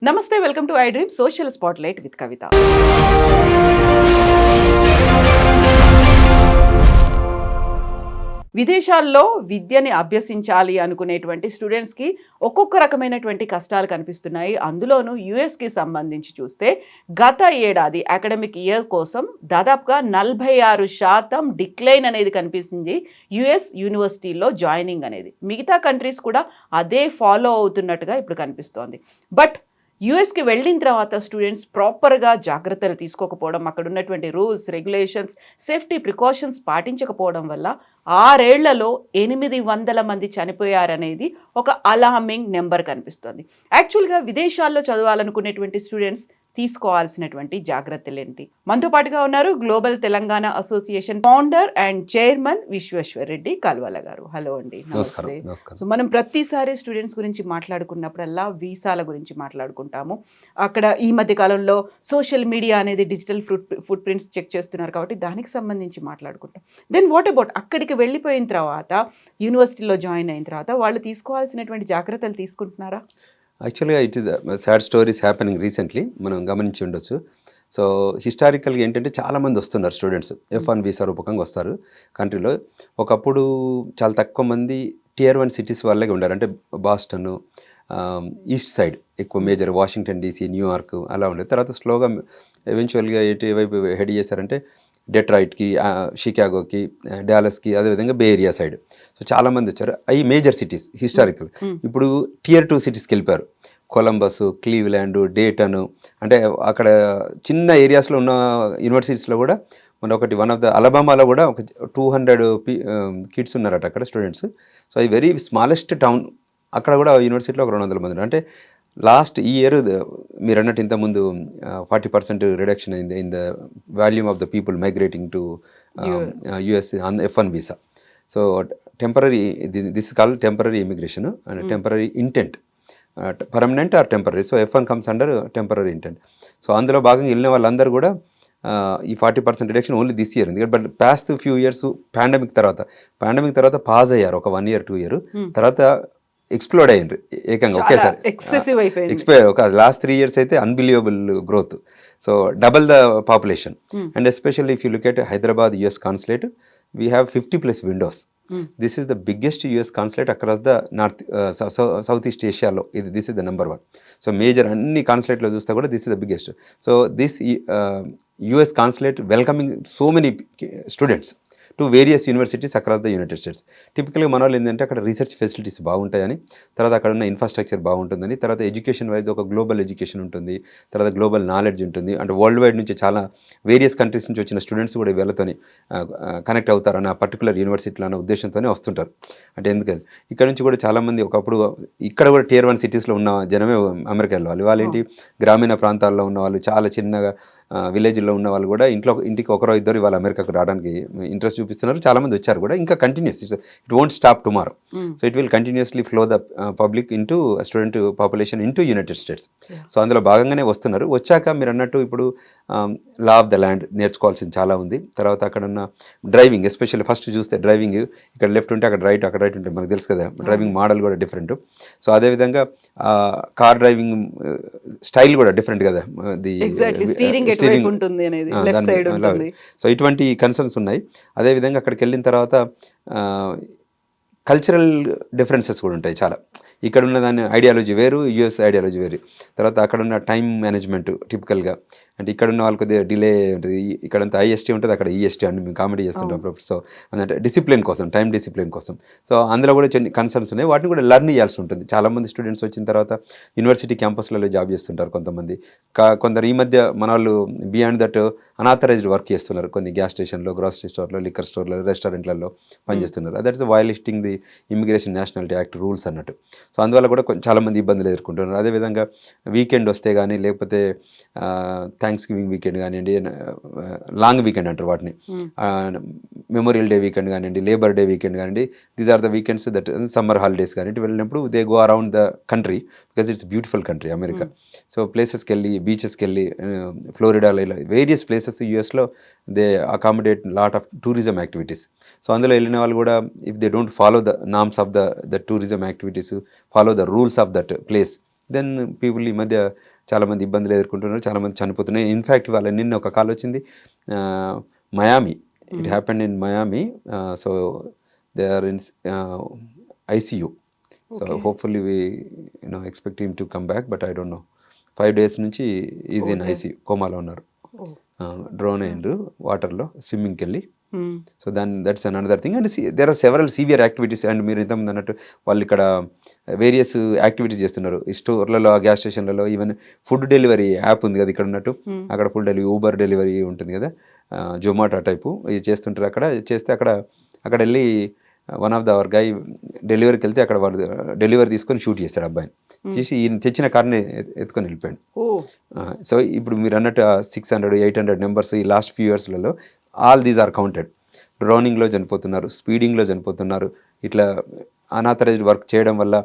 నమస్తే, welcome to iDream social spotlight with Kavitha. విదేశాల్లో విద్యని అభ్యసించాలి అనుకునేటువంటి స్టూడెంట్స్కి ఒక్కొక్క రకమైనటువంటి కష్టాలు కనిపిస్తున్నాయి. అందులోనూ యూఎస్కి సంబంధించి చూస్తే గత ఏడాది అకాడమిక్ ఇయర్ కోసం దాదాపుగా 46% డిక్లైన్ అనేది కనిపిస్తుంది యూఎస్ యూనివర్సిటీలో జాయినింగ్ అనేది. మిగతా కంట్రీస్ కూడా అదే ఫాలో అవుతున్నట్టుగా ఇప్పుడు కనిపిస్తోంది. బట్ యూఎస్కి వెళ్ళిన తర్వాత స్టూడెంట్స్ ప్రాపర్గా జాగ్రత్తలు తీసుకోకపోవడం, అక్కడ ఉన్నటువంటి రూల్స్, రెగ్యులేషన్స్, సేఫ్టీ ప్రికాషన్స్ పాటించకపోవడం వల్ల 6 ఏళ్లలో 800 మంది చనిపోయారనేది ఒక అలార్మింగ్ నెంబర్ కనిపిస్తుంది. యాక్చువల్గా విదేశాల్లో చదవాలనుకునేటువంటి స్టూడెంట్స్ తీసుకోవాల్సినటువంటి జాగ్రత్తలు ఏంటి? మనతో పాటుగా ఉన్నారు global Telangana association founder and chairman Vishweshwar Reddy Kalvala గారు. హలో అండి, నమస్తే. సో మనం ప్రతిసారి స్టూడెంట్స్ గురించి మాట్లాడుకున్నప్పుడల్లా వీసాల గురించి మాట్లాడుకుంటాము. అక్కడ ఈ మధ్య కాలంలో సోషల్ మీడియా అనేది డిజిటల్ ఫుట్ ప్రింట్స్ చెక్ చేస్తున్నారు కాబట్టి దానికి సంబంధించి మాట్లాడుకుంటాం. దెన్ వాట్ అబౌట్ అక్కడికి వెళ్ళిపోయిన తర్వాత, యూనివర్సిటీలో జాయిన్ అయిన తర్వాత వాళ్ళు తీసుకోవాల్సినటువంటి జాగ్రత్తలు తీసుకుంటున్నారా? యాక్చువల్గా it is sad stories happening recently, మనం గమనించి ఉండొచ్చు. సో హిస్టారికల్గా ఏంటంటే చాలామంది వస్తున్నారు స్టూడెంట్స్, F1 వీసా రూపకంగా వస్తారు కంట్రీలో. ఒకప్పుడు చాలా తక్కువ మంది Tier 1 సిటీస్ వాళ్ళే ఉండారు, అంటే బాస్టన్, ఈస్ట్ సైడ్ ఎక్కువ మేజర్, వాషింగ్టన్ DC, న్యూయార్క్ అలా ఉండేది. తర్వాత స్లోగా ఎవెన్చువల్గా వైపు హెడ్ చేశారంటే డెట్రాయిట్కి, షికాగోకి, డాలస్కి, అదేవిధంగా బే ఏరియా సైడ్. సో చాలామంది వచ్చారు. అవి మేజర్ సిటీస్ హిస్టారికల్. ఇప్పుడు Tier 2 సిటీస్కి వెళ్ళిపోయారు. కొలంబస్, క్లీవ్లాండ్, డేటన్, అంటే అక్కడ చిన్న ఏరియాస్లో ఉన్న యూనివర్సిటీస్లో కూడా మన ఒకటి వన్ ఆఫ్ ద అలబామాలో కూడా ఒక 200 కిడ్స్ ఉన్నారట అక్కడ స్టూడెంట్స్. సో అది వెరీ స్మాలెస్ట్ టౌన్. అక్కడ కూడా యూనివర్సిటీలో ఒక 200 మంది ఉన్నారు. అంటే లాస్ట్ ఈ ఇయర్ మీరు అన్నట్టు ఇంతకుముందు 40% రిడక్షన్ అయింది in the volume of the people migrating to US on F1 visa. So temporary, this called temporary immigration and temporary intent, permanent or temporary. So F1 comes under temporary intent. So అందులో భాగంగా వెళ్ళిన వాళ్ళందరూ కూడా ఈ 40% reduction only this year. ఎందుకంటే but past few years pandemic తర్వాత pause అయ్యారు ఒక 1 year 2 year తర్వాత ఎక్స్ప్లోడ్ అయ్యిండ్రు ఏకంగా ఒకేసారి. ఎక్స్పైర్ ఒక లాస్ట్ 3 years అయితే unbelievable growth. So double the population. And especially if you look at Hyderabad US consulate, we have 50+ windows. This is the biggest US consulate across the north south east ఏషియాలో. This is the number 1. So major అన్ని కాన్సులేట్లో చూస్తే కూడా this is the biggest. So this US consulate welcoming so many students to various universities across the United States. టిపికల్గా మన వాళ్ళు ఏంటంటే అక్కడ రీసెర్చ్ ఫెసిలిటీస్ బాగుంటాయని, తర్వాత అక్కడ ఉన్న ఇన్ఫ్రాస్ట్రక్చర్ బాగుంటుందని, తర్వాత ఎడ్యుకేషన్ వైజ్ ఒక గ్లోబల్ ఎడ్యుకేషన్ ఉంటుంది, తర్వాత గ్లోబల్ నాలెడ్జ్ ఉంటుంది. అంటే వరల్డ్ వైడ్ నుంచి చాలా వేరియస్ కంట్రీస్ నుంచి వచ్చిన స్టూడెంట్స్ కూడా వీళ్ళతోని కనెక్ట్ అవుతారన్న పర్టికులర్ యూనివర్సిటీలో అన్న ఉద్దేశంతోనే వస్తుంటారు. అంటే ఎందుకని ఇక్కడ నుంచి కూడా చాలామంది ఒకప్పుడు ఇక్కడ కూడా Tier 1 సిటీస్లో ఉన్న జనమే అమెరికా వెళ్ళవాలి. వాళ్ళు ఏంటి గ్రామీణ ప్రాంతాల్లో ఉన్న వాళ్ళు, చాలా చిన్నగా విలేజ్లో ఉన్న వాళ్ళు కూడా ఇంటికి ఒకరో ఇద్దరు ఇవాళ అమెరికాకు రావడానికి ఇంట్రెస్ట్ చూపిస్తున్నారు. చాలామంది వచ్చారు కూడా. ఇంకా continuous, it won't stop tomorrow. So it will continuously flow the public into student population into United states. So అందులో భాగంగానే వస్తున్నారు. వచ్చాక మీరు అన్నట్టు ఇప్పుడు లా ఆఫ్ ద ల్యాండ్ నేర్చుకోవాల్సింది చాలా ఉంది. తర్వాత అక్కడ ఉన్న డ్రైవింగ్, ఎస్పెషల్లీ ఫస్ట్ చూస్తే డ్రైవింగ్ ఇక్కడ లెఫ్ట్ ఉంటే అక్కడ రైట్, అక్కడ రైట్ ఉంటే మనకు తెలుసు కదా, డ్రైవింగ్ మోడల్ కూడా డిఫరెంట్. సో అదేవిధంగా కార్ డ్రైవింగ్ స్టైల్ కూడా డిఫరెంట్ కదా. సో ఇటువంటి కన్సర్న్స్ ఉన్నాయి. అదేవిధంగా అక్కడికి వెళ్ళిన తర్వాత కల్చరల్ డిఫరెన్సెస్ కూడా ఉంటాయి చాలా. ఇక్కడ ఉన్న దాని ఐడియాలజీ వేరు, US ఐడియాలజీ వేరు. తర్వాత అక్కడ ఉన్న టైం మేనేజ్మెంట్ టిపికల్గా, అంటే ఇక్కడ ఉన్న వాళ్ళకి కొద్దిగా డిలే ఉంటుంది. ఇక్కడంతా IST ఉంటుంది, అక్కడ EST అని మేము కామెడీ చేస్తుంటాం. సో అంటే డిసిప్లిన్ కోసం, టైం డిసిప్లిన్ కోసం. సో అందులో కూడా కొన్ని కన్సర్న్స్ ఉన్నాయి. వాటిని కూడా లెర్న్ చేయాల్సి ఉంటుంది. చాలామంది స్టూడెంట్స్ వచ్చిన తర్వాత యూనివర్సిటీ క్యాంపస్లలో జాబ్ చేస్తుంటారు కొంతమంది. కొందరు ఈ మధ్య మన వాళ్ళు బియాండ్ దట్ అనాథరైజ్డ్ వర్క్ చేస్తున్నారు. కొన్ని గ్యాస్ స్టేషన్లో, గ్రాసరీ స్టోర్లో, లిక్కర్ స్టోర్లో, రెస్టారెంట్లలో పనిచేస్తున్నారు. That is violating the immigration nationality act rules అన్నట్టు. సో అందువల్ల కూడా చాలామంది ఇబ్బందులు ఎదుర్కొంటున్నారు. అదేవిధంగా వీకెండ్ వస్తే కానీ, లేకపోతే థ్యాంక్స్ గివింగ్ వీకెండ్ కానివ్వండి, లాంగ్ వీకెండ్ అంటారు వాటిని, మెమోరియల్ డే వీకెండ్ కానివ్వండి, లేబర్ డే వీకెండ్ కానివ్వండి, these are the weekends that summer holidays కానివ్వండి వెళ్ళినప్పుడు they go around the country because it's beautiful country America. So ప్లేసెస్కి వెళ్ళి, బీచెస్కి వెళ్ళి, ఫ్లోరిడాలో ఇలా వేరియస్ ప్లేసెస్ యూఎస్లో they accommodate lot of tourism activities. So అందులో వెళ్ళిన వాళ్ళు కూడా if they don't follow the norms of the tourism activities, follow the rules of that place, then people ఈ మధ్య చాలామంది ఇబ్బందులు ఎదుర్కొంటున్నారు, చాలామంది చనిపోతున్నారు. ఇన్ఫ్యాక్ట్ వాళ్ళ నిన్న ఒక కాల్ వచ్చింది, Miami, it happened in Miami, so they are in ICU. So hopefully we expect him to come back, but I don't know. 5 days నుంచి ఈజ్ ఇన్ ఐసీయూ, కోమాలో ఉన్నారు. డ్రోన్ అయ్యిండ్రు వాటర్లో స్విమ్మింగ్కి వెళ్ళి. So that's another thing. And there are several severe activities. And మీరు ఇంతకుముందు అన్నట్టు వాళ్ళు ఇక్కడ వేరియస్ యాక్టివిటీస్ చేస్తున్నారు ఈ స్టోర్లలో, గ్యాస్ స్టేషన్లలో. ఈవెన్ ఫుడ్ డెలివరీ యాప్ ఉంది కదా ఇక్కడ ఉన్నట్టు, అక్కడ ఫుడ్ డెలివరీ, ఊబర్ డెలివరీ ఉంటుంది కదా, జొమాటో టైపు, ఇది చేస్తుంటారు. అక్కడ చేస్తే అక్కడ వెళ్ళి వన్ ఆఫ్ ద అవర్ గై డెలివరీకి వెళ్తే అక్కడ వాళ్ళు డెలివరీ తీసుకొని షూట్ చేశాడు అబ్బాయిని. చేసి ఈయన తెచ్చిన కార్ని ఎత్తుకొని వెళ్ళిపోయాడు. సో ఇప్పుడు మీరు అన్నట్టు 600-800 నెంబర్స్ ఈ లాస్ట్ ఫ్యూ ఇయర్స్లలో ఆల్ దీస్ ఆర్ కౌంటెడ్. డ్రోనింగ్లో చనిపోతున్నారు, స్పీడింగ్లో చనిపోతున్నారు. ఇట్లా అనాథరైజ్డ్ వర్క్ చేయడం వల్ల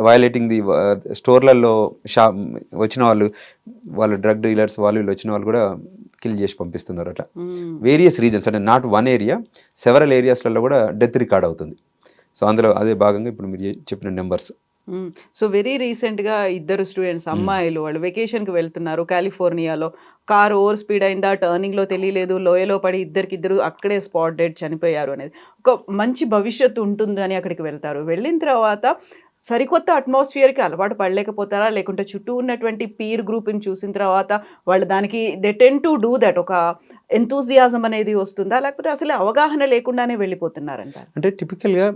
వయలేటింగ్ ది స్టోర్లలో వచ్చిన వాళ్ళు డ్రగ్ డీలర్స్ వీళ్ళు వచ్చిన వాళ్ళు కూడా కిల్ చేసి పంపిస్తున్నారు. అట్లా వేరియస్ రీజన్స్, అంటే నాట్ వన్ ఏరియా, సెవరల్ ఏరియాస్లలో కూడా డెత్ రికార్డ్ అవుతుంది. సో అందులో అదే భాగంగా ఇప్పుడు మీరు చెప్పిన నెంబర్స్. సో వెరీ రీసెంట్గా 2 స్టూడెంట్స్ అమ్మాయిలు వాళ్ళు వెకేషన్కి వెళ్తున్నారు కాలిఫోర్నియాలో. కారు ఓవర్ స్పీడ్ అయిందా, టర్నింగ్లో తెలియలేదు, లోయలో పడి ఇద్దరు అక్కడే స్పాట్ డెడ్ చనిపోయారు అనేది. ఒక మంచి భవిష్యత్తు ఉంటుందని అక్కడికి వెళ్తారు. వెళ్ళిన తర్వాత సరికొత్త అట్మాస్ఫియర్కి అలవాటు పడలేకపోతారా, లేకుంటే చుట్టూ ఉన్నటువంటి పీర్ గ్రూప్ని చూసిన తర్వాత వాళ్ళు దానికి they ten to do that, ఒక ఎంతూజియాజం అనేది వస్తుందా, లేకపోతే అసలు అవగాహన లేకుండానే వెళ్ళిపోతున్నారంట? అంటే టిపికల్గా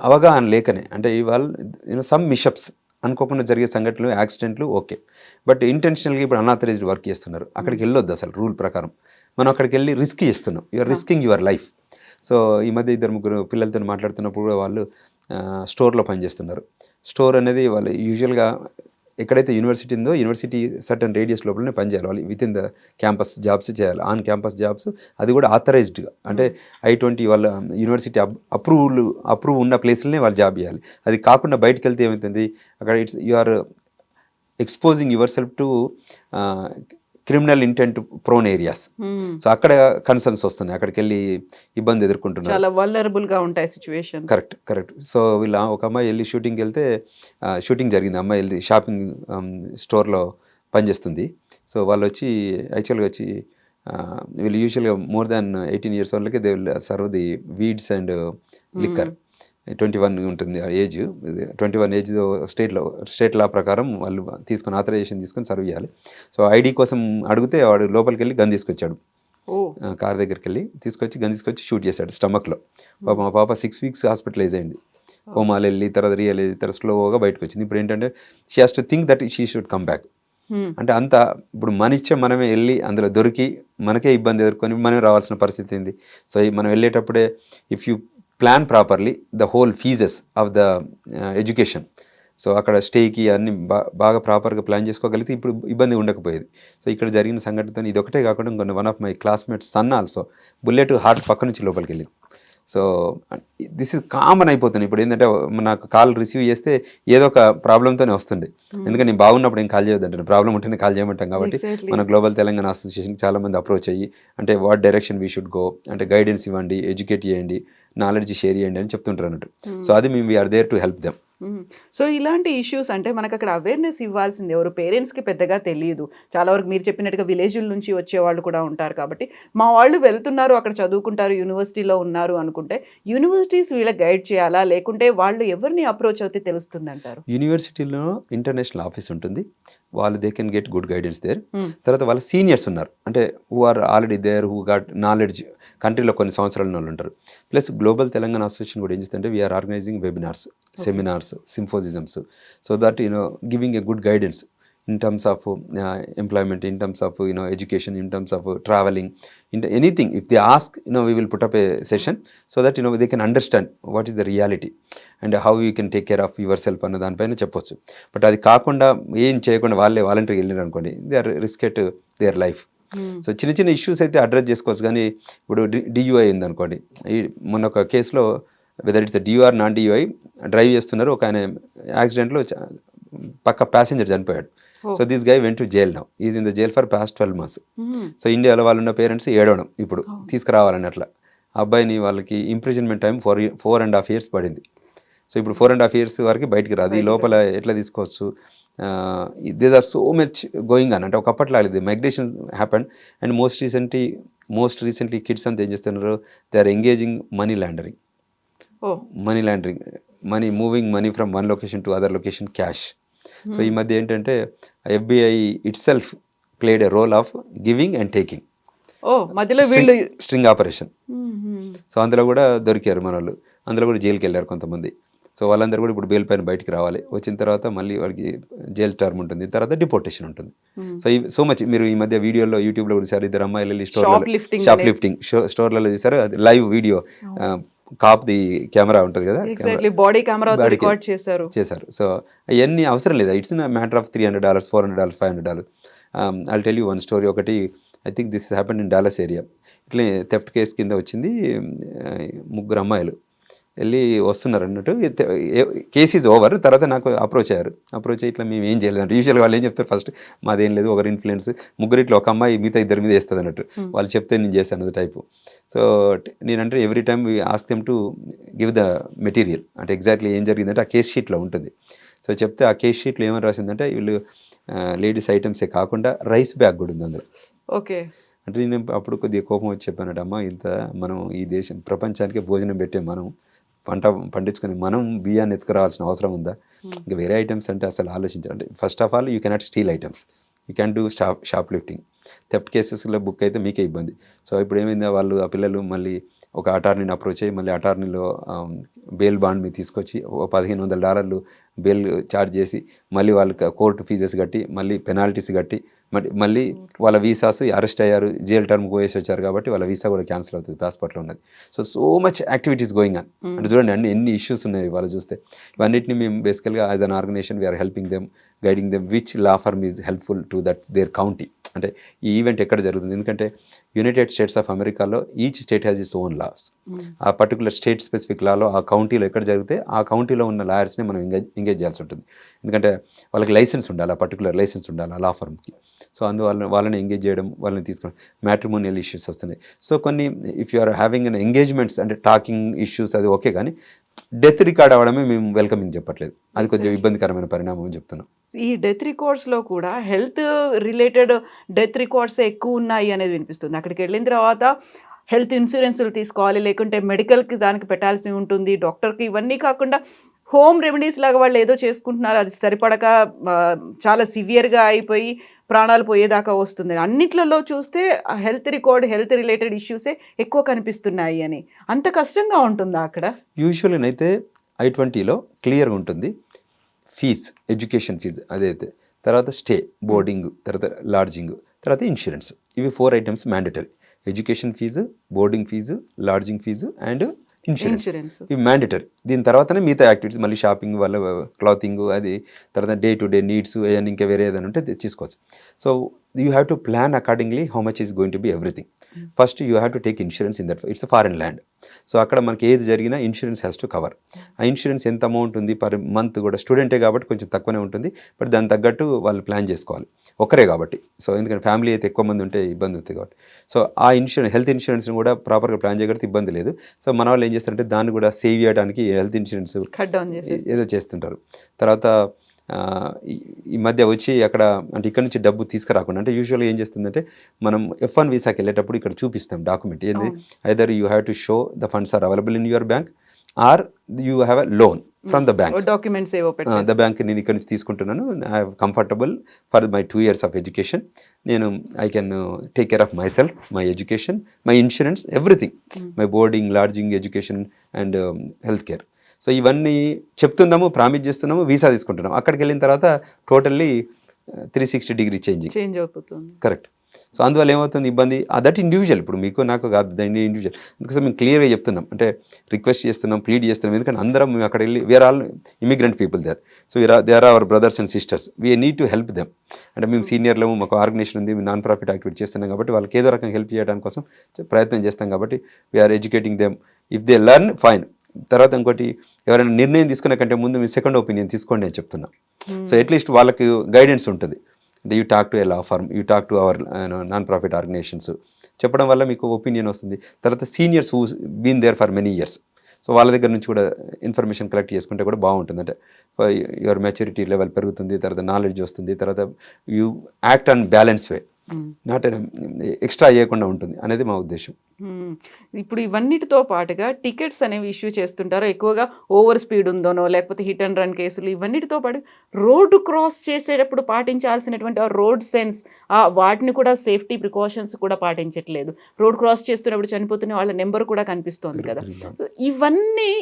అవగాహన లేకనే, అంటే ఇవాళ సమ్ మిషప్స్, అనుకోకుండా జరిగే సంఘటనలు, యాక్సిడెంట్లు ఓకే, బట్ ఇంటెన్షనల్గా ఇప్పుడు అన్ఆథరైజ్డ్ వర్క్ చేస్తున్నారు. అక్కడికి వెళ్ళొద్దు అసలు రూల్ ప్రకారం. మనం అక్కడికి వెళ్ళి రిస్క్ చేస్తున్నాం, you're risking your life. So ఈ మధ్య 2-3 పిల్లలతో మాట్లాడుతున్నప్పుడు కూడా వాళ్ళు స్టోర్లో పనిచేస్తున్నారు. స్టోర్ అనేది వాళ్ళు యూజువల్గా ఎక్కడైతే యూనివర్సిటీ ఉందో యూనివర్సిటీ సర్టన్ రేడియస్ లోపలనే పనిచేయాలి. వాళ్ళు with in the campus jobs చేయాలి, ఆన్ క్యాంపస్ జాబ్స్, అది కూడా ఆథరైజ్డ్గా. అంటే I-20 వాళ్ళ యూనివర్సిటీ అప్రూవ్ ఉన్న ప్లేస్లనే వాళ్ళు జాబ్ చేయాలి. అది కాకుండా బయటకు వెళ్తే ఏమవుతుంది, అక్కడ you are exposing yourself to criminal intent prone areas. So అక్కడ కన్సర్న్స్ వస్తున్నాయి, అక్కడికి వెళ్ళి ఇబ్బంది ఎదుర్కొంటున్నారు, చాలా వల్నరబుల్గా ఉంటాయి సిచ్యువేషన్. కరెక్ట్. సో వీళ్ళ ఒక అమ్మాయి వెళ్ళి షూటింగ్కి వెళ్తే, షూటింగ్ జరిగింది, అమ్మాయి వెళ్ళి షాపింగ్ స్టోర్లో పనిచేస్తుంది. సో వాళ్ళు వచ్చి యాక్చువల్గా వచ్చి వీళ్ళు యూజువల్గా మోర్ దాన్ 18 years వాళ్ళకి they will serve the weeds and liquor. 21 ఉంటుంది ఏజ్. 21 ఏజ్ స్టేట్ లా ప్రకారం వాళ్ళు తీసుకొని ఆథరైజేషన్ తీసుకొని సర్వ్ చేయాలి. సో ఐడి కోసం అడిగితే వాడు లోపలికి వెళ్ళి గన్ తీసుకొచ్చాడు, కార్ దగ్గరికి వెళ్ళి గన్ తీసుకొచ్చి షూట్ చేశాడు స్టమక్లో. మా పాప 6 weeks హాస్పిటలైజ్ అయింది. హోమాలు వెళ్ళి తర్వాత రియల్ తర్వాత స్లోగా బయటకు వచ్చింది. ఇప్పుడు ఏంటంటే she has to think that she should come back. అంటే అంత ఇప్పుడు మనిచ్చే మనమే వెళ్ళి అందులో దొరికి మనకే ఇబ్బంది ఎదుర్కొని మనమే రావాల్సిన పరిస్థితి ఉంది. సో మనం వెళ్ళేటప్పుడే if you plan properly the whole phases of the education, so అక్కడ స్టేకి అన్ని బాగా ప్రాపర్గా ప్లాన్ చేసుకోగలిగితే ఇప్పుడు ఇబ్బంది ఉండకపోయేది. సో ఇక్కడ జరిగిన సంఘటనతో ఇది ఒకటే కాకుండా ఇంకొన్ని one of my classmates son also bullet heart పక్క నుంచి లోపలికి వెళ్ళింది. సో దిస్ ఇస్ కామన్ అయిపోతుంది. ఇప్పుడు ఏంటంటే నాకు కాల్ రిసీవ్ చేస్తే ఏదో ఒక ప్రాబ్లంతోనే వస్తుంది. ఎందుకంటే నేను బాగున్నప్పుడు ఏం కాల్ చేయొద్దంటే, ప్రాబ్లం ఉంటేనే కాల్ చేయమంటాం. కాబట్టి మన గ్లోబల్ తెలంగాణ అసోసియేషన్కి చాలామంది అప్రోచ్ అయ్యి, అంటే what direction we should go, అంటే గైడెన్స్ ఇవ్వండి, ఎడ్యుకేట్ చేయండి, నాలెడ్జ్ షేర్ చేయండి అని చెప్తుంటారు అన్నట్టు. సో అది మేము we're there to help them. So ఇలాంటి ఇష్యూస్ అంటే మనకు అక్కడ అవేర్నెస్ ఇవ్వాల్సింది ఎవరు, పేరెంట్స్కి పెద్దగా తెలియదు. చాలా వరకు మీరు చెప్పినట్టుగా విలేజ్ల నుంచి వచ్చే వాళ్ళు కూడా ఉంటారు. కాబట్టి మా వాళ్ళు వెళ్తున్నారు, అక్కడ చదువుకుంటారు, యూనివర్సిటీలో ఉన్నారు అనుకుంటే యూనివర్సిటీస్ వీళ్ళకి గైడ్ చేయాలా, లేకుంటే వాళ్ళు ఎవరిని అప్రోచ్ అవుతే తెలుస్తుంది అంటారు? యూనివర్సిటీలో ఇంటర్నేషనల్ ఆఫీస్ ఉంటుంది, వాళ్ళు they can get good guidance there. తర్వాత వాళ్ళ సీనియర్స్ ఉన్నారు, అంటే who are already there, who got knowledge, కంట్రీలో కొన్ని సంవత్సరాల వాళ్ళు ఉంటారు. ప్లస్ గ్లోబల్ తెలంగాణ అసోసియేషన్ కూడా ఏం చేస్తుంటే we're organizing webinars, seminars, symposiums, so that giving a good guidance in terms of employment, in terms of education, in terms of traveling, in anything. If they ask, we will put up a session so that they can understand what is the reality and how you can take care of yourself అన్న దానిపైన చెప్పొచ్చు. But అది కాకుండా ఏం చేయకుండా వాళ్ళే వాలంటీర్గా వెళ్ళారు అనుకోండి, they are risk at their life. So చిన్న ఇష్యూస్ అయితే అడ్రస్ చేసుకోవచ్చు. కానీ ఇప్పుడు డియూఐ ఉంది అనుకోండి, మొన్న ఒక కేసులో whether it's DUI non DUI drive చేస్తున్నారు, ఒక ఆయన యాక్సిడెంట్లో పక్క ప్యాసింజర్ చనిపోయాడు. So this guy went to jail now, is in the jail for past 12 months. సో ఇండియాలో వాళ్ళు ఉన్న పేరెంట్స్ ఏడవడం ఇప్పుడు తీసుకురావాలని. అట్లా అబ్బాయిని వాళ్ళకి ఇంప్రిజన్మెంట్ టైం 4.5 years పడింది. సో ఇప్పుడు 4.5 years వరకు బయటికి రాదు. ఈ లోపల ఎట్లా తీసుకోవచ్చు, there are so much going on. అంటే ఒకప్పట్లో లేదు, migration happened. And most recently kids అంతా ఏం చేస్తున్నారు, they are engaging money laundering. ఓ money moving money from one location to other location, cash. So ఈ మధ్య ఏంటంటే FBI itself played a role of giving and taking, ఓ మధ్యలో వీళ్ళు స్ట్రింగ్ ఆపరేషన్. సో అందులో కూడా దొరికారు మన వాళ్ళు, అందులో కూడా జైలుకి వెళ్ళారు కొంతమంది. సో వాళ్ళందరూ కూడా ఇప్పుడు బెయిల్ పైన బయటికి రావాలి, వచ్చిన తర్వాత మళ్ళీ వాడికి జైలు టర్మ్ ఉంటుంది, తర్వాత డిపోర్టేషన్ ఉంటుంది. సో సో మచ్ మీరు ఈ మధ్య వీడియోలో యూట్యూబ్లో కూడా చూసారు, ఇద్దరు అమ్మాయిలు వెళ్ళి షాప్ లిఫ్టింగ్ స్టోర్లలో చూసారు, అది లైవ్ వీడియో, ది కెమెరా ఉంటుంది కదా, బాడీ కెమెరా రికార్డ్ చేశారు. సో అవన్నీ అవసరం లేదు, it's matter of $300, $400, $500. I tell you one story. ఒకటి I think this happened in Dallas area. ఇట్లా థెఫ్ట్ కేసు కింద వచ్చింది, ముగ్గురు అమ్మాయిలు వెళ్ళి వస్తున్నారు అన్నట్టు, కేసు ఈజ్ ఓవర్. తర్వాత నాకు అప్రోచ్ అయ్యి ఇట్లా మేము ఏం చేయలేదు అంటే, యూజువల్గా వాళ్ళు ఏం చెప్తారు, ఫస్ట్ మాదేం లేదు, ఒకరి ఇన్ఫ్లుయెన్స్, ముగ్గురు ఇట్లా ఒక అమ్మాయి మిగతా ఇద్దరి మీద వేస్తుంది అన్నట్టు, వాళ్ళు చెప్తే నేను చేశాను అది టైపు. సో నేనంటే every time ask them to give the material, అంటే ఎగ్జాక్ట్లీ ఏం జరిగిందంటే ఆ కేస్ షీట్లో ఉంటుంది. సో చెప్తే ఆ కేస్ షీట్లో ఏమని రాసిందంటే, వీళ్ళు లేడీస్ ఐటమ్సే కాకుండా రైస్ బ్యాగ్ కూడా ఉంది అందులో. ఓకే. అంటే నేను అప్పుడు కొద్దిగా కోపం వచ్చి చెప్పానట, అమ్మ ఇంత మనం ఈ దేశం ప్రపంచానికి భోజనం పెట్టే మనం పండించుకొని మనం బియ్యాన్ని ఎత్తుకురావాల్సిన అవసరం ఉందా? ఇంకా వేరే ఐటమ్స్ అంటే అసలు ఆలోచించాలి. అంటే first of all you cannot steel items, you can do shop lifting. Theft కేసెస్లో బుక్ అయితే మీకే ఇబ్బంది. సో ఇప్పుడు ఏమైందా, వాళ్ళు ఆ పిల్లలు మళ్ళీ ఒక అటార్నీని అప్రోచ్ అయ్యి, మళ్ళీ అటార్నీలో బెయిల్ బాండ్ మీద తీసుకొచ్చి $1,500 బెయిల్ ఛార్జ్ చేసి, మళ్ళీ వాళ్ళకి కోర్టు ఫీజెస్ కట్టి, మళ్ళీ పెనాల్టీస్ కట్టి, మళ్ళీ వాళ్ళ వీసాస్ అరెస్ట్ అయ్యారు, జైల్ టర్మ్ పోయేసి వచ్చారు కాబట్టి వాళ్ళ వీసా కూడా క్యాన్సిల్ అవుతుంది, పాస్పోర్ట్లో ఉన్నది. So much activities going on. అంటే చూడండి ఎన్ని ఇష్యూస్ ఉన్నాయి వాళ్ళు చూస్తే. ఇవన్నిటిని మేము బేసికల్గా as an organization we're helping them, guiding them which law firm is helpful to that their county. అంటే ఈ ఈవెంట్ ఎక్కడ జరుగుతుంది, ఎందుకంటే యునైటెడ్ స్టేట్స్ ఆఫ్ అమెరికాలో each state has its own laws. ఆ పర్టికులర్ స్టేట్ స్పెసిఫిక్ లాలో ఆ కౌంటీలో ఎక్కడ జరిగితే ఆ కౌంటీలో ఉన్న లాయర్స్ని మనం ఎంగేజ్ చేయాల్సి ఉంటుంది. ఎందుకంటే వాళ్ళకి లైసెన్స్ ఉండాలి, ఆ పర్టికులర్ లైసెన్స్ ఉండాలి ఆ లా ఫర్మ్కి. సో అందువల్ల వాళ్ళని ఎంగేజ్ చేయడం, వాళ్ళని తీసుకోవడం, మ్యాట్రిమోనియల్ ఇష్యూస్ వస్తున్నాయి. సో కొన్ని if you are having an engagements అంటే టాకింగ్ ఇష్యూస్ అది ఓకే, కానీ డెత్ రికార్డ్ అవ్వడమే మేము వెల్కమింగ్ చెప్పట్లేదు, అది కొంచెం ఇబ్బందికరమైన పరిణామం చెప్తున్నాం. ఈ డెత్ రికార్డ్స్లో కూడా హెల్త్ రిలేటెడ్ డెత్ రికార్డ్స్ ఎక్కువ ఉన్నాయి అనేది వినిపిస్తుంది. అక్కడికి వెళ్ళిన తర్వాత హెల్త్ ఇన్సూరెన్స్లు తీసుకోవాలి, లేకుంటే మెడికల్కి దానికి పెట్టాల్సి ఉంటుంది, డాక్టర్కి. ఇవన్నీ కాకుండా హోమ్ రెమెడీస్ లాగా వాళ్ళు ఏదో చేసుకుంటున్నారు, అది సరిపడక చాలా సివియర్గా అయిపోయి ప్రాణాలు పోయేదాకా వస్తుంది. అన్నిట్లలో చూస్తే హెల్త్ రిలేటెడ్ ఇష్యూసే ఎక్కువ కనిపిస్తున్నాయి అని. అంత కష్టంగా ఉంటుందా అక్కడ? యూజువల్లీ అయితే I-20లో క్లియర్గా ఉంటుంది, ఫీజ్, ఎడ్యుకేషన్ ఫీజు అదైతే, తర్వాత స్టే, బోర్డింగ్, తర్వాత లాడ్జింగ్, తర్వాత ఇన్సూరెన్స్. ఇవి 4 items mandatory. Education fees, boarding fees, lodging fees and insurance. ఇవి మ్యాండేటరీ. దీని తర్వాతనే మిగతా యాక్టివిటీస్, మళ్ళీ షాపింగ్, వాళ్ళ క్లాతింగ్, అది తర్వాత డే టు డే నీడ్స్, ఏదైనా ఇంకా వేరే ఏదైనా ఉంటే తీసుకోవచ్చు. So you have to plan accordingly how much is going to be everything. First you have to take insurance in that, it's foreign land. So అక్కడ మనకి ఏది జరిగినా ఇన్సూరెన్స్ హ్యాస్ టు కవర్. ఆ ఇన్సూరెన్స్ ఎంత అమౌంట్ ఉంది per month కూడా, స్టూడెంటే కాబట్టి కొంచెం తక్కువనే ఉంటుంది, బట్ దానికి తగ్గట్టు వాళ్ళు ప్లాన్ చేసుకోవాలి, ఒకరే కాబట్టి. సో ఎందుకంటే ఫ్యామిలీ అయితే ఎక్కువ మంది ఉంటే ఇబ్బంది అవుతుంది కాబట్టి. సో ఆ హెల్త్ ఇన్సూరెన్స్ని కూడా ప్రాపర్గా ప్లాన్ చేయగలిగితే ఇబ్బంది లేదు. సో మన వాళ్ళు ఏం చేస్తారంటే దాన్ని కూడా సేవ్ చేయడానికి హెల్త్ ఇన్సూరెన్స్ ఏదో చేస్తుంటారు. తర్వాత ఈ మధ్య వచ్చి అక్కడ అంటే ఇక్కడ నుంచి డబ్బు తీసుకురాకుండా, అంటే యూజువల్గా ఏం చేస్తుందంటే మనం F1 వీసాకి వెళ్ళేటప్పుడు ఇక్కడ చూపిస్తాం డాక్యుమెంట్, ఏంది either you have to show the funds are available in your bank or you have a loan from the bank. Documents the bank నేను ఇక్కడ నుంచి తీసుకుంటున్నాను, I have comfortable for my 2 years of education, నేను I can take care of myself, my education, my insurance, everything, my boarding, lodging, education and health care. So ఇవన్నీ చెప్తున్నాము, promise చేస్తున్నాము, visa తీసుకుంటున్నాము. అక్కడికి వెళ్ళిన తర్వాత టోటల్లీ 360 degree చేంజ్ అవుతుంది. Correct. So అందువల్ల ఏమవుతుంది ఇబ్బంది, దట్ ఇండివిజువల్, ఇప్పుడు మీకు నాకు కాదు, దాన్ని ఇండివిజువల్. అందుకోసం మేము క్లియర్గా చెప్తున్నాం, అంటే రిక్వెస్ట్ చేస్తున్నాం, ప్లీడ్ చేస్తున్నాం, ఎందుకంటే అందరం మేము అక్కడ వెళ్ళి we're all immigrant people there. So they are our brothers and sisters, we need to help them. అంటే మేము సీనియర్లు, మాకు ఆర్గనైజేషన్ ఉంది, నాన్ ప్రాఫిట్ యాక్టివిటీ చేస్తున్నాం కాబట్టి వాళ్ళకి ఏదో రకంగా హెల్ప్ చేయడానికి కోసం ప్రయత్నం చేస్తాం కాబట్టి we're educating them. If they learn fine. తర్వాత ఇంకోటి, ఎవరైనా నిర్ణయం తీసుకునే కంటే ముందు మీరు సెకండ్ ఒపీనియన్ తీసుకోండి అని చెప్తున్నాం. సో అట్లీస్ట్ వాళ్ళకి గైడెన్స్ ఉంటుంది. అంటే you talk to a law firm, you talk to our non profit organizations చెప్పడం వల్ల మీకు ఒపీనియన్ వస్తుంది. తర్వాత seniors who been there for many years, so వాళ్ళ దగ్గర నుంచి కూడా ఇన్ఫర్మేషన్ కలెక్ట్ చేసుకుంటే కూడా బాగుంటుంది. అంటే యువర్ మెచ్యూరిటీ లెవెల్ పెరుగుతుంది, తర్వాత నాలెడ్జ్ వస్తుంది, తర్వాత you act on balance way, not extra చేయకుండా ఉంటుంది అనేది మా ఉద్దేశం. ఇప్పుడు ఇవన్నిటితో పాటుగా టికెట్స్ అనేవి ఇష్యూ చేస్తుంటారు ఎక్కువగా, ఓవర్ స్పీడ్ ఉందోనో లేకపోతే హిట్ అండ్ రన్ కేసులు, ఇవన్నిటితో పాటు రోడ్డు క్రాస్ చేసేటప్పుడు పాటించాల్సినటువంటి ఆ రోడ్ సెన్స్, వాటిని కూడా సేఫ్టీ ప్రికాషన్స్ కూడా పాటించట్లేదు. రోడ్ క్రాస్ చేస్తున్నప్పుడు చనిపోతున్న వాళ్ళ నెంబర్ కూడా కనిపిస్తోంది కదా. సో ఇవన్నీ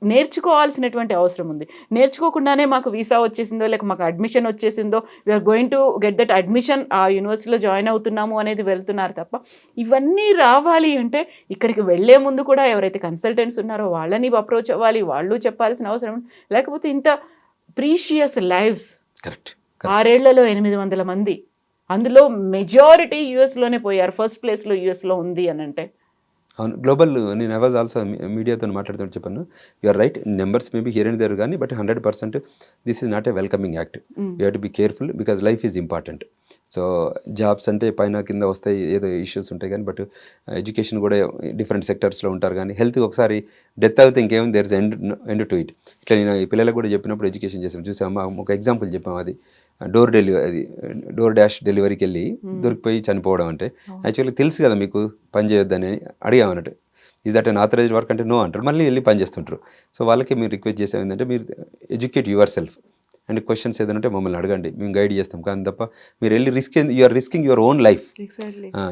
నేర్చుకోవాల్సినటువంటి అవసరం ఉంది. నేర్చుకోకుండానే మాకు వీసా వచ్చేసిందో లేక మాకు అడ్మిషన్ వచ్చేసిందో, we're going to get that admission, ఆ యూనివర్సిటీలో జాయిన్ అవుతున్నాము అనేది వెళ్తున్నారు తప్ప, ఇవన్నీ రావాలి అంటే ఇక్కడికి వెళ్లే ముందు కూడా ఎవరైతే కన్సల్టెంట్స్ ఉన్నారో వాళ్ళని అప్రోచ్ అవ్వాలి, వాళ్ళు చెప్పాల్సిన అవసరం. లేకపోతే ఇంత ప్రీషియస్ లైవ్స్, కరెక్ట్, 6 ఏళ్లలో 800 మంది, అందులో మెజారిటీ యూఎస్లోనే పోయారు. ఫస్ట్ ప్లేస్లో యూఎస్లో ఉంది అని అంటే అవును. గ్లోబల్ నేను ఐ వాజ్ ఆల్సో మీడియాతో మాట్లాడుతూ చెప్పాను, you're right, numbers maybe here and there కానీ, but 100% this is not a welcoming act. You have to be careful because life is important. So jobs అంటే పైన కింద వస్తాయి, ఏదో ఇష్యూస్ ఉంటాయి కానీ, బట్ ఎడ్యుకేషన్ కూడా డిఫరెంట్ సెక్టర్స్లో ఉంటారు. కానీ హెల్త్ ఒకసారి డెత్ అవుతే ఇంకేముంది, there is end to it. ఇట్లా నేను ఈ పిల్లలకు కూడా చెప్పినప్పుడు ఎడ్యుకేషన్ చేసాం, చూసాము ఒక ఎగ్జాంపుల్ చెప్పాము, అది డోర్ డాష్ డెలివరీకి వెళ్ళి దొరికిపోయి చనిపోవడం. అంటే యాక్చువల్లీ తెలుసు కదా మీకు పని చేయొద్దని అడిగామన్నట్టు, is that unauthorized work అంటే నో అంటారు, మళ్ళీ వెళ్ళి పని చేస్తుంటారు. సో వాళ్ళకి మీరు రిక్వెస్ట్ చేసేది ఏంటంటే, మీరు educate your self and questions ఏదంటే మమ్మల్ని అడగండి, మేము గైడ్ చేస్తాం. కానీ తప్ప మీరు వెళ్ళి you're risking your own life.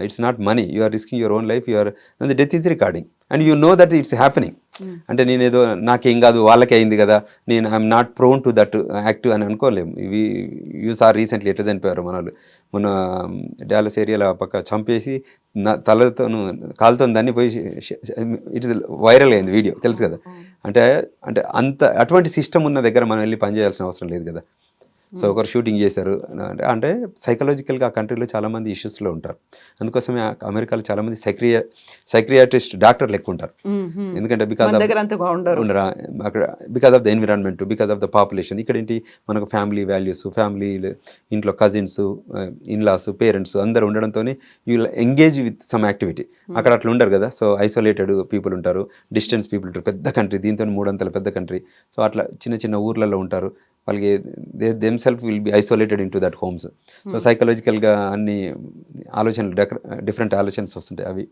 It's not money, you're risking your own life, the death is recording and you know that it's happening. అంటే నేనేదో నాకేం కాదు వాళ్ళకే అయింది కదా, నేను I'm not prone to that active అని అనుకోలేము. ఇవి యూస్ ఆర్ రీసెంట్లీ ఎట్లా చనిపోయారు మన వాళ్ళు, మన డాలస్ ఏరియాలో పక్క చంపేసి తలతో కాలుతో దాన్ని పోయి ఇట్ ఇస్ వైరల్ అయింది వీడియో, తెలుసు కదా. అంటే అంటే అటువంటి సిస్టమ్ ఉన్న దగ్గర మనం వెళ్ళి పనిచేయాల్సిన అవసరం లేదు కదా. సో ఒకరు షూటింగ్ చేశారు అంటే సైకలాజికల్గా ఆ కంట్రీలో చాలామంది ఇష్యూస్లో ఉంటారు. అందుకోసమే అమెరికాలో చాలామంది సైక్రియాట్రిస్ట్ డాక్టర్లు ఎక్కువ ఉంటారు. ఎందుకంటే because of the environment, because of the population. ఇక్కడ ఏంటి, మనకు ఫ్యామిలీ వాల్యూస్, ఫ్యామిలీ ఇంట్లో కజిన్స్, ఇన్లాస్, పేరెంట్స్ అందరూ ఉండడంతో you engage with some activity. అక్కడ అట్లా ఉండరు కదా. సో ఐసోలేటెడ్ పీపుల్ ఉంటారు, డిస్టెన్స్ పీపుల్ ఉంటారు. పెద్ద కంట్రీ, దీంతో 3 అంతల పెద్ద కంట్రీ. సో అట్లా చిన్న చిన్న ఊర్లలో ఉంటారు. వాళ్ళకి themself will be isolated in to that homes. So సైకలాజికల్గా అన్ని ఆలోచనలు డిఫరెంట్ ఆలోచనస్ వస్తుంటాయి అవి.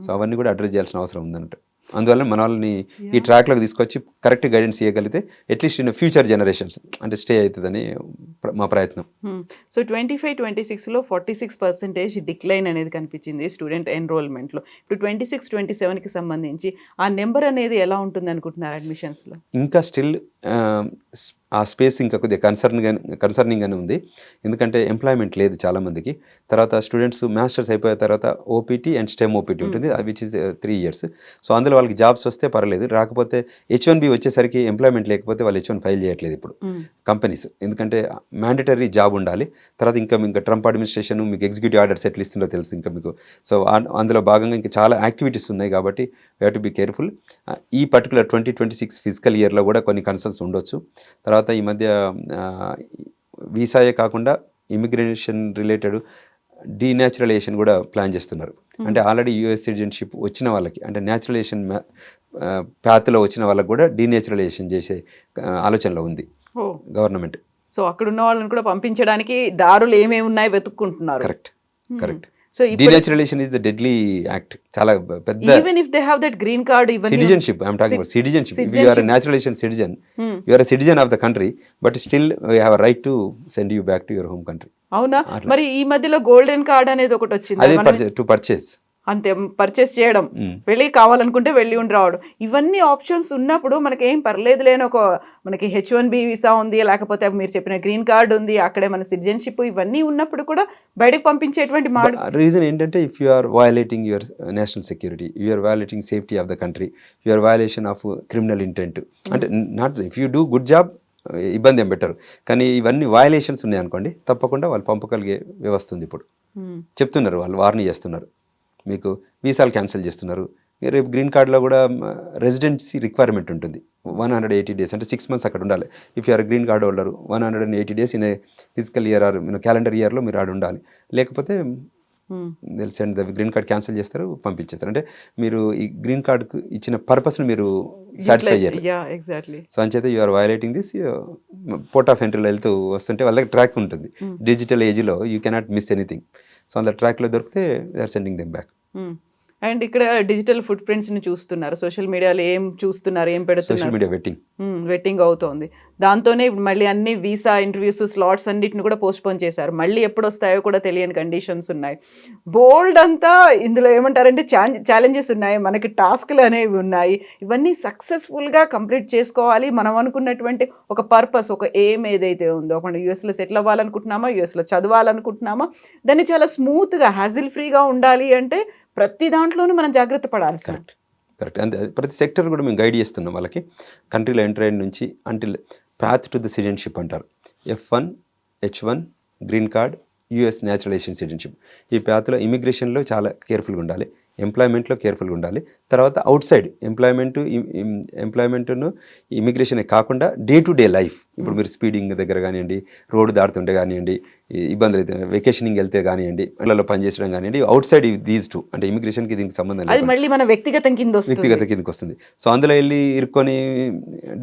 సో అవన్నీ కూడా అడ్రస్ చేయాల్సిన అవసరం ఉందన్నట్టు. అందువల్ల మన వాళ్ళని ఈ ట్రాక్లోకి తీసుకొచ్చి కరెక్ట్ గైడెన్స్ ఇవ్వగలిగితే అట్లీస్ట్ ఇన్ ఫ్యూచర్ జనరేషన్స్ అంటే స్టే అవుతుందని మా ప్రయత్నం. సో 25-26లో 46% డిక్లైన్ అనేది కనిపించింది స్టూడెంట్ ఎన్రోల్మెంట్లో. ఇప్పుడు 26-27కి సంబంధించి ఆ నెంబర్ అనేది ఎలా ఉంటుంది అనుకుంటున్నారు అడ్మిషన్స్లో? ఇంకా స్టిల్ ఆ స్పేస్ ఇంకా కొద్దిగా కన్సర్నింగ్గానే ఉంది. ఎందుకంటే ఎంప్లాయ్మెంట్ లేదు చాలామందికి. తర్వాత స్టూడెంట్స్ మాస్టర్స్ అయిపోయిన తర్వాత ఓపీటీ అండ్ స్టెమ్ ఓపీటీ ఉంటుంది, విచ్ ఇస్ 3 years. సో అందులో వాళ్ళకి జాబ్స్ వస్తే పర్లేదు, రాకపోతే H1B వచ్చేసరికి ఎంప్లాయ్మెంట్ లేకపోతే వాళ్ళు H1 ఫైల్ చేయట్లేదు ఇప్పుడు కంపెనీస్. ఎందుకంటే మ్యాండేటరీ జాబ్ ఉండాలి. తర్వాత ఇంకా ట్రంప్ అడ్మినిస్ట్రేషన్ మీకు ఎగ్జిక్యూటివ్ ఆర్డర్స్ ఎట్లా ఇస్తుందో తెలుసు ఇంకా మీకు. సో అందులో భాగంగా ఇంకా చాలా యాక్టివిటీస్ ఉన్నాయి కాబట్టి we have to be careful. ఈ పర్టికులర్ 2026 ఫిజికల్ ఇయర్లో కూడా కొన్ని కన్సర్న్స్ ఉండొచ్చు. తర్వాత ఈ మధ్య వీసాయే కాకుండా ఇమిగ్రేషన్ రిలేటెడ్ డీన్యాచురలైజేషన్ కూడా ప్లాన్ చేస్తున్నారు. అంటే ఆల్రెడీ యూఎస్ సిటిజన్షిప్ వచ్చిన వాళ్ళకి, అంటే న్యాచురలైజేషన్ ప్యాత్లో వచ్చిన వాళ్ళకి కూడా డీన్యాచురలైజేషన్ చేసే ఆలోచనలో ఉంది గవర్నమెంట్. సో అక్కడ ఉన్న వాళ్ళని కూడా పంపించడానికి దారులు ఏమేమి ఉన్నాయి వెతుక్కుంటున్నారు. Correct. So denaturalization is the deadly act. చాలా పెద్ద, even if they have that green card, citizenship I am talking about citizenship. If you are a naturalization citizen, you are a citizen of the country, but still we have a right to send you back to your home country. అవునా? మరి ఈ మధ్యలో golden card అనేది ఒకటి వచ్చింది, అదే to purchase, అంతే purchase చేయడం, వెళ్ళి కావాలనుకుంటే వెళ్ళి ఉండి రావడం. ఇవన్నీ ఆప్షన్స్ ఉన్నప్పుడు మనకి ఏం పర్లేదు లేని ఒక మనకి H1B వీసా ఉంది, లేకపోతే మీరు చెప్పిన గ్రీన్ కార్డ్ ఉంది, అక్కడే మన సిటిజన్షిప్ ఇవన్నీ ఉన్నప్పుడు కూడా బయటకు పంపించేటువంటి రీజన్ ఏంటంటే, if you are violating your national security, you are violating safety of the country, you are violation of criminal intent. అంటే not if you do good job ఇబ్బంది ఏం పెట్టరు, కానీ ఇవన్నీ వయలేషన్స్ ఉన్నాయనుకోండి తప్పకుండా వాళ్ళు పంపగలిగే వ్యవస్థ ఉంది. ఇప్పుడు చెప్తున్నారు, వాళ్ళు వార్నింగ్ చేస్తున్నారు, మీకు వీసాలు క్యాన్సిల్ చేస్తున్నారు. రేపు గ్రీన్ కార్డులో కూడా రెసిడెన్సీ రిక్వైర్మెంట్ ఉంటుంది, 180 days, అంటే 6 months అక్కడ ఉండాలి. If you're green card holder 180 days in a physical year or calendar ఇయర్లో మీరు ఆడ ఉండాలి. లేకపోతే they'll send the green card cancel చేస్తారు, పంపించేస్తారు. అంటే మీరు ఈ గ్రీన్ కార్డ్కు ఇచ్చిన పర్పస్ని మీరు సాటిస్ఫై చేయాలి. ఎగ్జాక్ట్లీ. సో అంచేత you are violating this. Port of ఎంట్రీలో వెళ్తూ వస్తుంటే వాళ్ళ దగ్గర ట్రాక్ ఉంటుంది. డిజిటల్ ఏజ్లో you cannot miss anything. So అందులో ట్రాక్లో దొరికితే they are sending them back. And ఇక్కడ డిజిటల్ ఫుట్ ప్రింట్స్ ని చూస్తున్నారు, సోషల్ మీడియాలో ఏం చూస్తున్నారు, ఏం సోషల్ పెడుతున్నారు, మీడియా వెట్టింగ్. వెట్టింగ్ అవుతోంది. దాంతోనే ఇప్పుడు మళ్ళీ అన్ని వీసా ఇంటర్వ్యూస్ స్లాట్స్ అన్నిటిని కూడా పోస్ట్ పోన్ చేశారు. మళ్ళీ ఎప్పుడు వస్తాయో కూడా తెలియని కండిషన్స్ ఉన్నాయి. బోల్డ్ అంతా ఇందులో ఏమంటారంటే ఛాలెంజెస్ ఉన్నాయి, మనకి టాస్క్లు అనేవి ఉన్నాయి. ఇవన్నీ సక్సెస్ఫుల్గా కంప్లీట్ చేసుకోవాలి. మనం అనుకున్నటువంటి ఒక పర్పస్, ఒక ఎయిమ్ ఏదైతే ఉందో, ఒక యూఎస్లో సెటిల్ అవ్వాలనుకుంటున్నామా, యూఎస్లో చదవాలనుకుంటున్నామా, దాన్ని చాలా స్మూత్గా హ్యాజిల్ ఫ్రీగా ఉండాలి అంటే ప్రతి దాంట్లోనూ మనం జాగ్రత్త పడాలి సార్. కరెక్ట్. అంతే, ప్రతి సెక్టర్ కూడా మేము గైడ్ చేస్తున్నాం వాళ్ళకి. కంట్రీలో ఎంటర్ అయిన నుంచి until path to the citizenship అంటారు. F1, H1, green card, US naturalisation citizenship. ఈ పాత్లో ఇమిగ్రేషన్లో చాలా కేర్ఫుల్గా ఉండాలి, ఎంప్లాయ్మెంట్లో కేర్ఫుల్గా ఉండాలి. తర్వాత అవుట్ సైడ్ ఎంప్లాయ్మెంట్ను ఇమిగ్రేషనే కాకుండా డే టు డే లైఫ్. ఇప్పుడు మీరు స్పీడింగ్ దగ్గర కానివ్వండి, రోడ్డు దాటుతుంటే కానివ్వండి, ఇబ్బందులు అయితే వెకేషనింగ్ వెళ్తే కానివ్వండి, ఇళ్లలో పనిచేయడం కానివ్వండి, అవుట్ సైడ్ దీస్ టూ అంటే ఇమిగ్రేషన్కి దీనికి సంబంధం అది లేదు, మళ్ళీ మన వ్యక్తిగతం కింద వస్తుంది. వ్యక్తిగత కిందకి వస్తుంది. సో అందులో వెళ్ళి ఇరుక్కొని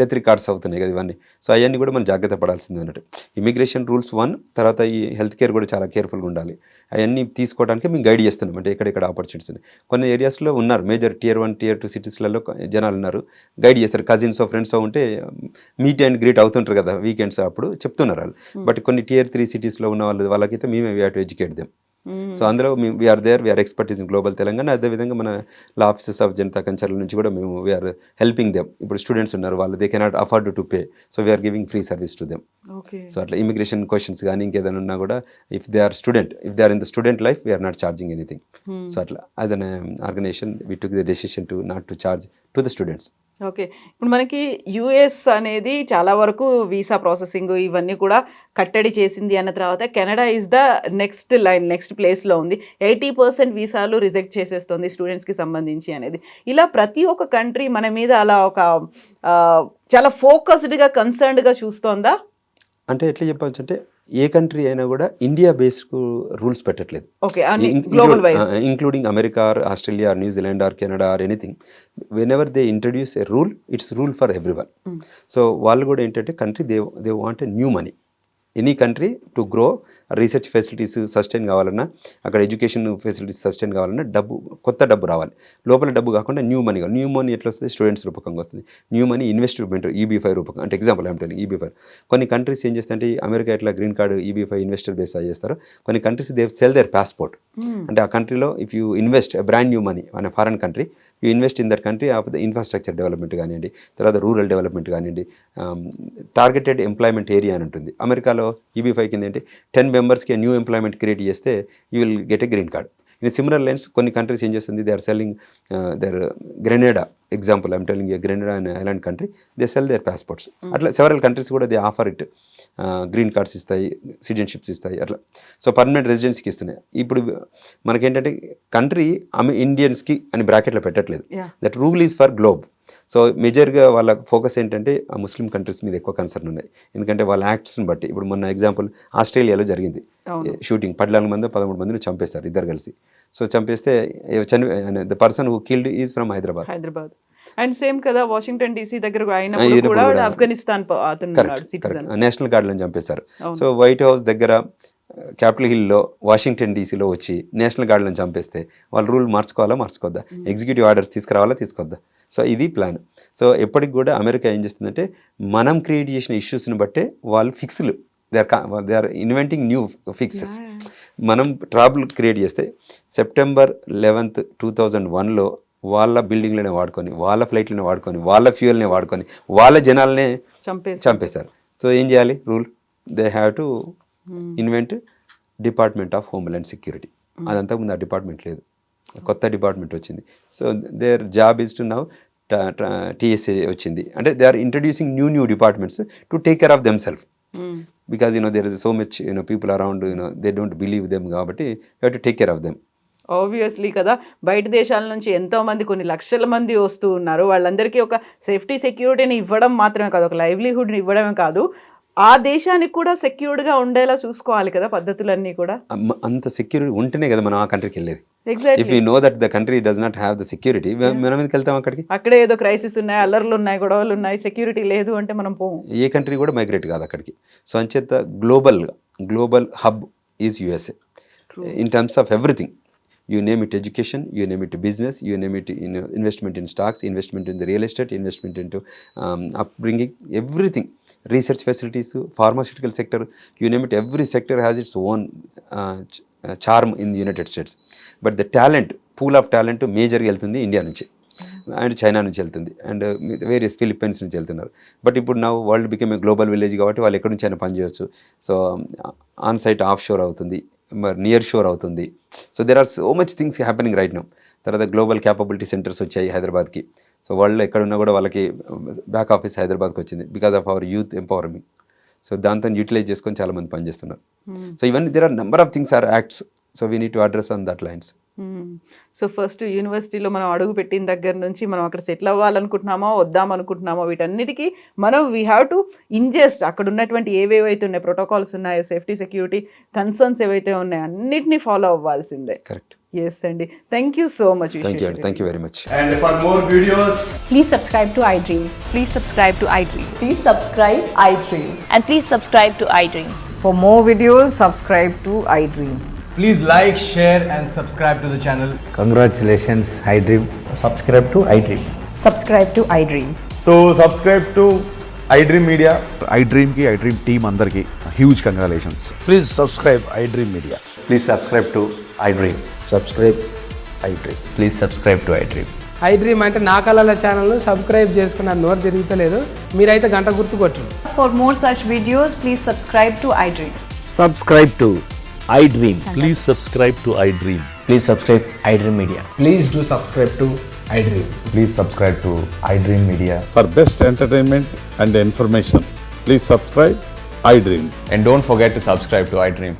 డెత్ రికార్డ్స్ అవుతున్నాయి కదా ఇవన్నీ. సో అవన్నీ కూడా మనం జాగ్రత్త పడాల్సింది అన్నట్టు. ఇమిగ్రేషన్ రూల్స్ 1, తర్వాత ఈ హెల్త్ కేర్ కూడా చాలా కేర్ఫుల్గా ఉండాలి. అవన్నీ తీసుకోవడానికి మేము గైడ్ చేస్తున్నాం. అంటే ఎక్కడెక్కడ ఆపర్చునిటీస్ ఉన్నాయి. కొన్ని ఏరియాస్లో ఉన్నారు, మేజర్ Tier 1, Tier 2 సిటీస్లలో జనాలు ఉన్నారు, గైడ్ చేస్తారు. కజిన్స్ ఫ్రెండ్స్ ఉంటే మీట్ అండ్ గ్రీట్ అవుతుంటారు కదా వీకెండ్స్, అప్పుడు చెప్తున్నారు వాళ్ళు. బట్ కొన్ని Tier 3 సిటీస్లో ఉన్న వాళ్ళకైతే మేమే we have to educate them. So అందులో we're expertise in global Telangana. అదేవిధంగా మన లా ఆఫీసెస్ ఆఫ్ జనతా కన్సర్ల నుంచి కూడా మేము వీఆర్ హెల్పింగ్ దెమ్. ఇప్పుడు స్టూడెంట్స్ ఉన్నారు, వాళ్ళు they cannot afford to pay, so we're giving free service to them. So అట్లా ఇమిగ్రేషన్ క్వశ్చన్స్ కానీ ఇంకేదైనా ఉన్నా కూడా if they are in the student life we're not charging anything. So అట్లా as an organization we took the decision to not to charge to the students. Okay. ఇప్పుడు మనకి US అనేది చాలా వరకు వీసా ప్రాసెసింగ్ ఇవన్నీ కూడా కట్టడి చేసింది అన్న తర్వాత కెనడా ఈజ్ ద నెక్స్ట్ ప్లేస్లో ఉంది. 80% వీసాలు రిజెక్ట్ చేసేస్తుంది స్టూడెంట్స్కి సంబంధించి అనేది. ఇలా ప్రతి ఒక్క కంట్రీ మన మీద అలా ఒక చాలా ఫోకస్డ్గా కన్సర్న్డ్గా చూస్తోందా? అంటే ఎట్లా చెప్పవచ్చు అంటే ఏ కంట్రీ అయినా కూడా ఇండియా బేస్డ్ రూల్స్ పెట్టట్లేదు. Okay, global wise including America are Australia are New Zealand are Canada or anything. When ever they introduce A rule, it's rule for everyone. So వాళ్ళు కూడా ఏంటంటే country they want a new money. Any country to grow, research facilities sustain కావాలన్నా, అక్కడ education facilities sustain కావాలన్నా కొత్త డబ్బు రావాలి. లోపల డబ్బు కాకుండా న్యూ మనీ కావాలి. న్యూ మనీ ఎట్లా వస్తుంది? స్టూడెంట్స్ రూపకంగా వస్తుంది. న్యూ మనీ ఇన్వెస్ట్మెంట్ EB-5 రూపకంగా. అంటే ఎగ్జాంపుల్ ఐమ్ టెలింగ్ EB-5. కొన్ని కంట్రీస్ ఏం చేస్తాయంటే అమెరికా ఎట్లా green card EB-5 investor base చేస్తారు, కొన్ని countries they sell their passport. అంటే ఆ కంట్రీలో if you invest brand new money అనే foreign country, you invest in that country of the infrastructure development కానివ్వండి, తర్వాత రూరల్ డెవలప్మెంట్ కానివ్వండి, టార్గెటెడ్ ఎంప్లాయ్మెంట్ ఏరియా అని ఉంటుంది. అమెరికాలో EB-5 కింద ఏంటి 10 మెంబర్స్కి న్యూ ఎంప్లాయ్మెంట్ క్రియేట్ చేస్తే you will get a green card. In similar lines కొన్ని కంట్రీస్ ఏం చేస్తుంది, they are selling their Grenada example I'm telling Grenada అనే island country, they sell their passports. అట్లా సెవరల్ కంట్రీస్ కూడా they offer it, green cards ఇస్తాయి, citizenships ఇస్తాయి అట్లా. So permanent రెసిడెన్స్కి ఇస్తున్నాయి. ఇప్పుడు మనకేంటంటే కంట్రీ ఇండియన్స్కి అని బ్రాకెట్లో పెట్టట్లేదు. That rule is for globe. So మేజర్గా వాళ్ళ ఫోకస్ ఏంటంటే ఆ ముస్లిం కంట్రీస్ మీద ఎక్కువ కన్సర్న్ ఉన్నాయి. ఎందుకంటే వాళ్ళ యాక్ట్స్ని బట్టి. ఇప్పుడు మొన్న ఎగ్జాంపుల్ ఆస్ట్రేలియాలో జరిగింది షూటింగ్, 14 మంది 13 మందిని చంపేశారు ఇద్దరు కలిసి. సో చంపేస్తే the person who killed is from Hyderabad. And same కదా వాషింగ్టన్ DC దగ్గర అయినప్పుడు కూడా ఆఫ్ఘనిస్తాన్ నేషనల్ గార్డ్లను చంపేశారు. సో వైట్ హౌస్ దగ్గర క్యాపిటల్ హిల్లో వాషింగ్టన్ DCలో వచ్చి నేషనల్ గార్డ్లను చంపేస్తే వాళ్ళు రూల్ మార్చుకోవద్దా? ఎగ్జిక్యూటివ్ ఆర్డర్స్ తీసుకొద్దా? సో ఇది ప్లాన్. సో ఎప్పటికి కూడా అమెరికా ఏం చేస్తుందంటే మనం క్రియేట్ చేసిన ఇష్యూస్ని బట్టే వాళ్ళు ఫిక్స్లు, they are inventing new fixes. మనం ట్రబుల్ క్రియేట్ చేస్తే సెప్టెంబర్ 11, 2001లో వాళ్ళ బిల్డింగ్లనే వాడుకొని, వాళ్ళ ఫ్లైట్లనే వాడుకొని, వాళ్ళ ఫ్యూయల్నే వాడుకొని, వాళ్ళ జనాలనే చంపేశారు. సో ఏం చేయాలి? Rule they have to invent department of homeland security. అదంతా ముందు ఆ డిపార్ట్మెంట్ లేదు, కొత్త డిపార్ట్మెంట్ వచ్చింది. So their job is to now TSA వచ్చింది. అంటే they are introducing new departments to take care of them self. Because there is so much people around they don't believe them, కాబట్టి you have to take care of them. Obviously కదా, బయట దేశాల నుంచి ఎంతోమంది, కొన్ని లక్షల మంది వస్తూ ఉన్నారు. వాళ్ళందరికీ ఒక సేఫ్టీ సెక్యూరిటీని ఇవ్వడం మాత్రమే కాదు, ఒక లైవ్లీహుడ్ని ఇవ్వడమే కాదు, ఆ దేశానికి కూడా సెక్యూర్డ్ గా ఉండేలా చూసుకోవాలి కదా పద్ధతులన్నీ కూడా. అంత సెక్యూరిటీ ఉంటేనే కదా మనం ఆ కంట్రీకి వెళ్ళేది. If exactly. You know that the country does not have the security, మనం ఎందుకు వెళ్తాం అక్కడికి? అక్కడే ఏదో క్రైసిస్ ఉన్నాయి, అల్లర్లు ఉన్నాయి, గొడవలు ఉన్నాయి, సెక్యూరిటీ లేదు అంటే మనం పోము. ఏ కంట్రీ కూడా మైగ్రేట్ కాదు అక్కడికి. సో అంచేత global hub is USA in terms of everything. You name it education, you name it business, you name it investment in stocks, investment in the real estate, investment into upbringing, everything, research facilities, pharmaceutical sector, you name it, every sector has its own charm in the United States. But the talent, pool of talent major వెళ్తుంది India నుంచి and China నుంచి వెళ్తుంది and various Philippines నుంచి వెళ్తున్నారు. But ఇప్పుడు నా world become a global village కాబట్టి వాళ్ళు ఎక్కడి నుంచి అయినా పని చేయొచ్చు. So on site off shore అవుతుంది, మరి నియర్ షోర్ అవుతుంది. So there are so much things happening right now. తర్వాత గ్లోబల్ క్యాపబిలిటీ సెంటర్స్ వచ్చాయి హైదరాబాద్కి. సో వరల్డ్లో ఎక్కడున్నా కూడా వాళ్ళకి బ్యాక్ ఆఫీస్ హైదరాబాద్కి వచ్చింది because of our youth empowerment. So దాంతో యూటిలైజ్ చేసుకొని చాలామంది పనిచేస్తున్నారు. సో ఇవన్నీ there are number of things or acts. So we need to address on that lines. So first యూనివర్సిటీలో మనం అడుగు పెట్టిన దగ్గర నుంచి మనం అక్కడ సెటిల్ అవ్వాలనుకుంటున్నామో వద్దాం అనుకుంటున్నామో వీటన్నిటికీ మనం వీ హ్యావ్ టు ఇంజెస్ట్ అక్కడ ఉన్నటువంటి ఏవేవైతే ఉన్నాయి ప్రోటోకాల్స్ ఉన్నాయో, సేఫ్టీ సెక్యూరిటీ కన్సర్న్స్ ఏవైతే ఉన్నాయో అన్నిటినీ ఫాలో అవ్వాల్సిందే. కరెక్ట్. ఎస్ అండి, thank you so much. Thank you very much. And for more videos, Please subscribe to iDream. Please subscribe to iDream. Please subscribe iDream. And please subscribe to iDream. For more videos, subscribe to iDream. please like, share and subscribe to the channel. Congratulations, iDream. Subscribe to iDream. Subscribe to iDream. So subscribe to iDream Media. iDream ki iDream team andarki huge congratulations. Please subscribe iDream Media. Please subscribe to iDream. Subscribe iDream. Please subscribe to iDream. iDream అంటే నా కళల ఛానల్ను subscribe చేసుకున్న నోరు తిరుగుతలేదు, మీరైతే గంట గుర్తు కొట్టండి. For more such videos, please subscribe to iDream. Subscribe to iDream. Please subscribe to iDream. Please subscribe iDream Media. Please do subscribe to iDream. Please subscribe to iDream Media. For best entertainment and information, please subscribe iDream. And don't forget to subscribe to iDream.